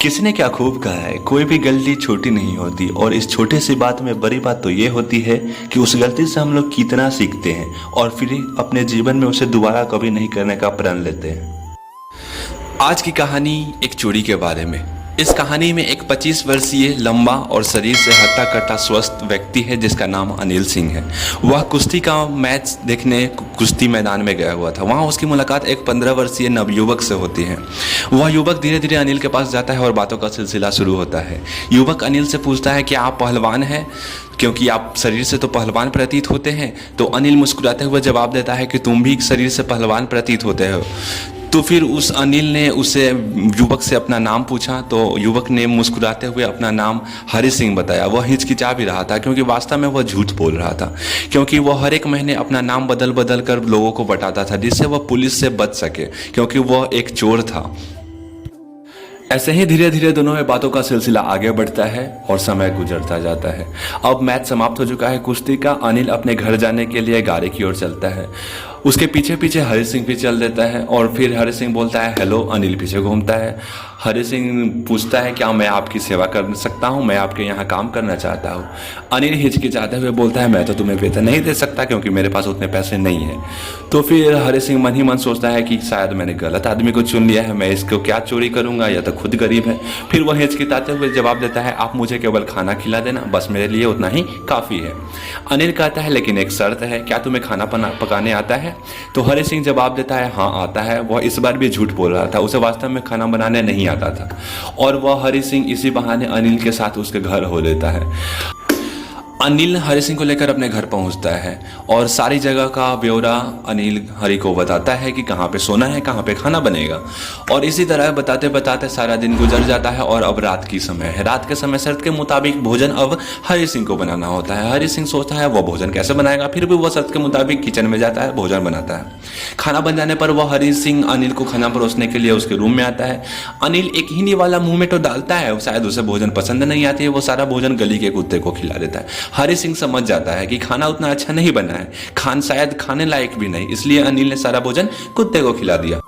किसी ने क्या खूब कहा है, कोई भी गलती छोटी नहीं होती। और इस छोटे सी बात में बड़ी बात तो ये होती है कि उस गलती से हम लोग कितना सीखते हैं और फिर अपने जीवन में उसे दोबारा कभी नहीं करने का प्रण लेते हैं। आज की कहानी एक चोरी के बारे में। इस कहानी में एक 25 वर्षीय लंबा और शरीर से हट्टा कट्टा स्वस्थ व्यक्ति है जिसका नाम अनिल सिंह है। वह कुश्ती का मैच देखने कुश्ती मैदान में गया हुआ था। वहाँ उसकी मुलाकात एक 15 वर्षीय नवयुवक से होती है। वह युवक धीरे धीरे अनिल के पास जाता है और बातों का सिलसिला शुरू होता है। युवक अनिल से पूछता है कि आप पहलवान हैं, क्योंकि आप शरीर से तो पहलवान प्रतीत होते हैं। तो अनिल मुस्कुराते हुए जवाब देता है कि तुम भी शरीर से पहलवान प्रतीत होते हो। तो फिर उस अनिल ने उसे युवक से अपना नाम पूछा तो युवक ने मुस्कुराते हुए अपना नाम हरि सिंह बताया। वह हिचकिचा भी रहा था क्योंकि वास्तव में वह झूठ बोल रहा था, क्योंकि वह हर एक महीने अपना नाम बदल बदल कर लोगों को बताता था जिससे वह पुलिस से बच सके, क्योंकि वह एक चोर था। ऐसे ही धीरे धीरे दोनों में बातों का सिलसिला आगे बढ़ता है और समय गुजरता जाता है। अब मैच समाप्त हो चुका है कुश्ती का। अनिल अपने घर जाने के लिए गाड़ी की ओर चलता है। उसके पीछे पीछे हरि सिंह भी चल देता है और फिर हरि सिंह बोलता है हेलो। अनिल पीछे घूमता है। हरि सिंह पूछता है क्या मैं आपकी सेवा कर सकता हूँ, मैं आपके यहाँ काम करना चाहता हूँ। अनिल हिचकिचाते हुए बोलता है मैं तो तुम्हें वेतन नहीं दे सकता क्योंकि मेरे पास उतने पैसे नहीं हैं। तो फिर हरि सिंह मन ही मन सोचता है कि शायद मैंने गलत आदमी को चुन लिया है, मैं इसको क्या चोरी करूँगा, या तो खुद गरीब है। फिर वह हिचकिचाते हुए जवाब देता है आप मुझे केवल खाना खिला देना, बस मेरे लिए उतना ही काफ़ी है। अनिल कहता है लेकिन एक शर्त है, क्या तुम्हें खाना पकाने आता है? तो हरि सिंह जवाब देता है हाँ आता है। वह इस बार भी झूठ बोल रहा था, उसे वास्तव में खाना बनाने नहीं आता था। और वह हरि सिंह इसी बहाने अनिल के साथ उसके घर हो लेता है। अनिल हरि सिंह को लेकर अपने घर पहुंचता है और सारी जगह का ब्यौरा अनिल हरि को बताता है कि कहाँ पे सोना है, कहाँ पे खाना बनेगा। और इसी तरह बताते बताते सारा दिन गुजर जाता है और अब रात की समय है। रात के समय शर्त के मुताबिक भोजन अब हरि सिंह को बनाना होता है। हरि सिंह सोचता है वह भोजन कैसे बनाएगा, फिर भी वह शर्त के मुताबिक किचन में जाता है, भोजन बनाता है। खाना बन जाने पर वह हरि सिंह अनिल को खाना परोसने के लिए उसके रूम में आता है। अनिल एक हिंदी वाला मुंह में तो डालता है, शायद उसे भोजन पसंद नहीं आती है, वो सारा भोजन गली के कुत्ते को खिला देता है। हरि सिंह समझ जाता है कि खाना उतना अच्छा नहीं बना है, शायद खाने लायक भी नहीं, इसलिए अनिल ने सारा भोजन कुत्ते को खिला दिया।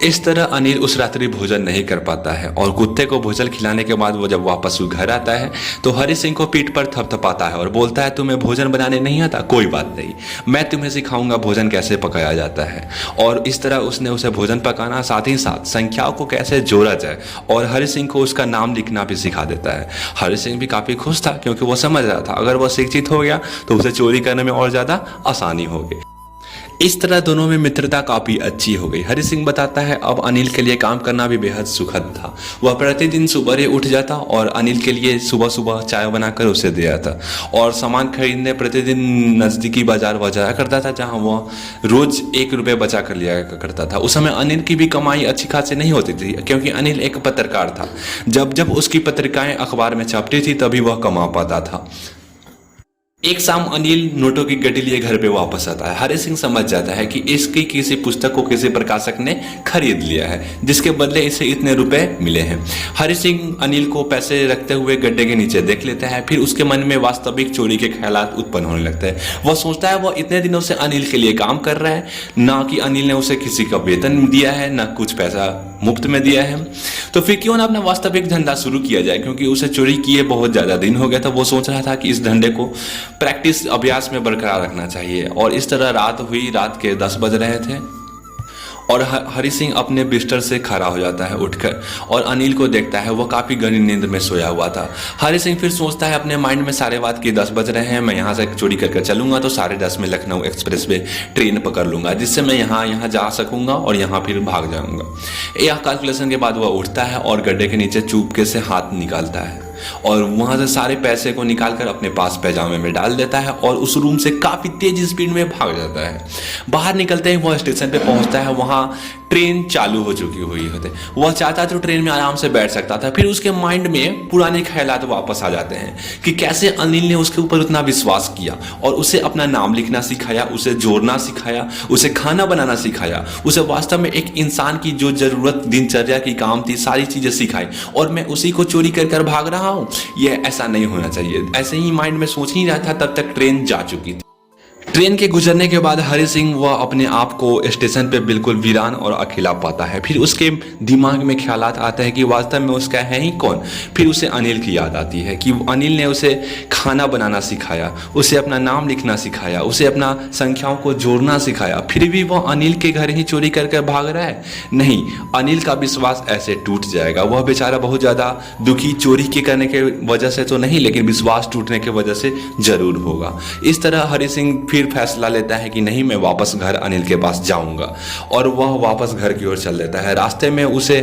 इस तरह अनिल उस रात्रि भोजन नहीं कर पाता है और कुत्ते को भोजन खिलाने के बाद वो जब वापस घर आता है तो हरि सिंह को पीठ पर थपथपाता है और बोलता है तुम्हें भोजन बनाने नहीं आता, कोई बात नहीं, मैं तुम्हें सिखाऊंगा भोजन कैसे पकाया जाता है। और इस तरह उसने उसे भोजन पकाना, साथ ही साथ संख्याओं को कैसे जोड़ा जाए और हरि सिंह को उसका नाम लिखना भी सिखा देता है। हरि सिंह भी काफ़ी खुश था क्योंकि वो समझ रहा था अगर वह शिक्षित हो गया तो उसे चोरी करने में और ज़्यादा आसानी होगी। इस तरह दोनों में मित्रता काफ़ी अच्छी हो गई। हरि सिंह बताता है अब अनिल के लिए काम करना भी बेहद सुखद था। वह प्रतिदिन सुबह उठ जाता और अनिल के लिए सुबह सुबह चाय बनाकर उसे दे आता और सामान खरीदने प्रतिदिन नज़दीकी बाजार वह जाया करता था जहां वह रोज़ 1 रुपये बचा कर लिया करता था। उस समय अनिल की भी कमाई अच्छी खासी नहीं होती थी क्योंकि अनिल एक पत्रकार था। जब जब उसकी पत्रिकाएँ अखबार में छपती थी तभी वह कमा पाता था। एक शाम अनिल नोटों की गड्डी लिए घर पे वापस आता है। हरि सिंह समझ जाता है कि इसकी किसी पुस्तक को किसी प्रकाशक ने खरीद लिया है जिसके बदले इसे इतने रुपए मिले हैं। हरि सिंह अनिल को पैसे रखते हुए गड्ढे के नीचे देख लेता है। फिर उसके मन में वास्तविक चोरी के ख्यालात उत्पन्न होने लगते हैं। वह सोचता है वह इतने दिनों से अनिल के लिए काम कर रहा है, ना कि अनिल ने उसे किसी का वेतन दिया है, ना कुछ पैसा मुफ्त में दिया है। तो फिर क्यों ना अपना वास्तविक धंधा शुरू किया जाए, क्योंकि उसे चोरी किए बहुत ज़्यादा दिन हो गया था। वो सोच रहा था कि इस धंधे को प्रैक्टिस अभ्यास में बरकरार रखना चाहिए। और इस तरह रात हुई, रात के 10 बज रहे थे और हरि सिंह अपने बिस्तर से खड़ा हो जाता है उठकर और अनिल को देखता है। वो काफ़ी गहरी नींद में सोया हुआ था। हरि सिंह फिर सोचता है अपने माइंड में 12:15 की 10 बज रहे हैं, मैं यहाँ से चोरी करके चलूंगा तो 10:30 में लखनऊ एक्सप्रेस वे ट्रेन पकड़ लूंगा जिससे मैं यहाँ जा सकूंगा और यहाँ फिर भाग जाऊंगा। यह कैलकुलेशन के बाद वह उठता है और गड्ढे के नीचे चुपके से हाथ निकालता है और वहां से सारे पैसे को निकालकर अपने पास पैजामे में डाल देता है और उस रूम से काफ़ी तेज स्पीड में भाग जाता है। बाहर निकलते ही वह स्टेशन पे पहुंचता है। वहां ट्रेन चालू हो चुकी हुई होती। वह चाहता तो ट्रेन में आराम से बैठ सकता था। फिर उसके माइंड में पुराने ख्यालात वापस आ जाते हैं कि कैसे अनिल ने उसके ऊपर उतना विश्वास किया और उसे अपना नाम लिखना सिखाया, उसे जोड़ना सिखाया, उसे खाना बनाना सिखाया, उसे वास्तव में एक इंसान की जो जरूरत दिनचर्या की काम थी सारी चीजें सिखाई और मैं उसी को चोरी कर भाग रहा हूँ। यह ऐसा नहीं होना चाहिए। ऐसे ही माइंड में सोच ही रहा था तब तक ट्रेन जा चुकी थी। ट्रेन के गुजरने के बाद हरि सिंह वह अपने आप को स्टेशन पे बिल्कुल वीरान और अकेला पाता है। फिर उसके दिमाग में ख्यालात आते हैं कि वास्तव में उसका है ही कौन। फिर उसे अनिल की याद आती है कि अनिल ने उसे खाना बनाना सिखाया, उसे अपना नाम लिखना सिखाया, उसे अपना संख्याओं को जोड़ना सिखाया। फिर भी वह अनिल के घर ही चोरी करके भाग रहा है। नहीं, अनिल का विश्वास ऐसे टूट जाएगा। वह बेचारा बहुत ज़्यादा दुखी, चोरी के करने के वजह से तो नहीं, लेकिन विश्वास टूटने की वजह से जरूर होगा। इस तरह हरि सिंह फिर फैसला लेता है कि नहीं, मैं वापस घर अनिल के पास जाऊंगा, और वह वापस घर की ओर चल देता है। रास्ते में उसे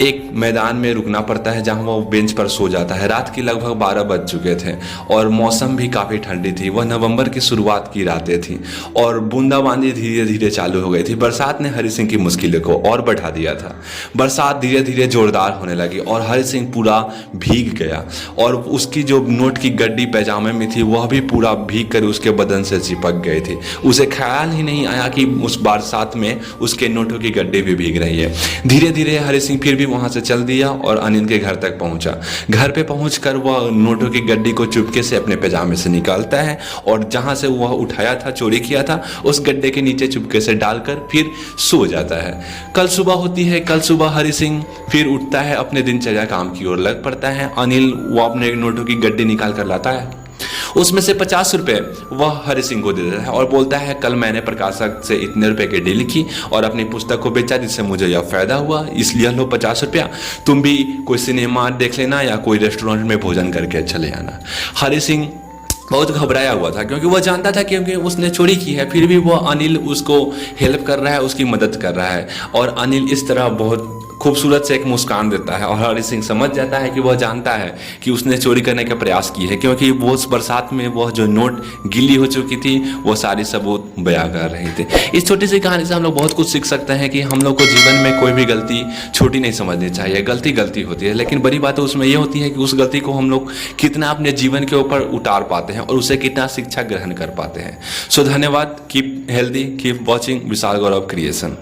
एक मैदान में रुकना पड़ता है जहां वह बेंच पर सो जाता है। रात के लगभग 12 बज चुके थे और मौसम भी काफ़ी ठंडी थी। वह नवंबर की शुरुआत की रातें थी और बूंदाबांदी धीरे धीरे चालू हो गई थी। बरसात ने हरि सिंह की मुश्किलों को और बढ़ा दिया था। बरसात धीरे धीरे जोरदार होने लगी और हरि सिंह पूरा भीग गया, और उसकी जो नोट की गड्डी पैजामे में थी वह भी पूरा भीग कर उसके बदन से चिपक गई थी। उसे ख्याल ही नहीं आया कि उस बरसात में उसके नोटों की गड्डी भी भीग रही है। धीरे धीरे हरि सिंह फिर भी वहां से चल दिया और अनिल के घर तक पहुंचा। घर पे पहुंचकर वह नोटों की गड्डी को चुपके से अपने पैजामे से निकालता है और जहां से वह उठाया था, चोरी किया था, उस गड्ढे के नीचे चुपके से डालकर फिर सो जाता है। कल सुबह होती है। कल सुबह हरि सिंह फिर उठता है, अपने दिनचर्या काम की ओर लग पड़ता है। अनिल वो अपने नोटों की गड्डी निकाल कर लाता है। उसमें से 50 रुपए वह हरि सिंह को दे देता है और बोलता है, कल मैंने प्रकाशक से इतने रुपए की डील की और अपनी पुस्तक को बेचा जिससे मुझे यह फायदा हुआ, इसलिए लो 50 रुपया, तुम भी कोई सिनेमा देख लेना या कोई रेस्टोरेंट में भोजन करके चले आना। हरि सिंह बहुत घबराया हुआ था क्योंकि वह जानता था क्योंकि उसने चोरी की है, फिर भी वह अनिल उसको हेल्प कर रहा है, उसकी मदद कर रहा है, और अनिल इस तरह बहुत खूबसूरत से एक मुस्कान देता है और हरि सिंह समझ जाता है कि वह जानता है कि उसने चोरी करने का प्रयास की है, क्योंकि वो उस बरसात में वह जो नोट गीली हो चुकी थी वो सारी सबूत बयां कर रहे थे। इस छोटी सी कहानी से हम लोग बहुत कुछ सीख सकते हैं कि हम लोग को जीवन में कोई भी गलती छोटी नहीं समझनी चाहिए। गलती गलती होती है, लेकिन बड़ी बात उसमें यह होती है कि उस गलती को हम लोग कितना अपने जीवन के ऊपर उतार पाते हैं और उसे कितना शिक्षा ग्रहण कर पाते हैं। सो धन्यवाद। कीप हेल्दी, कीप वॉचिंग विशाल गौरव क्रिएशन।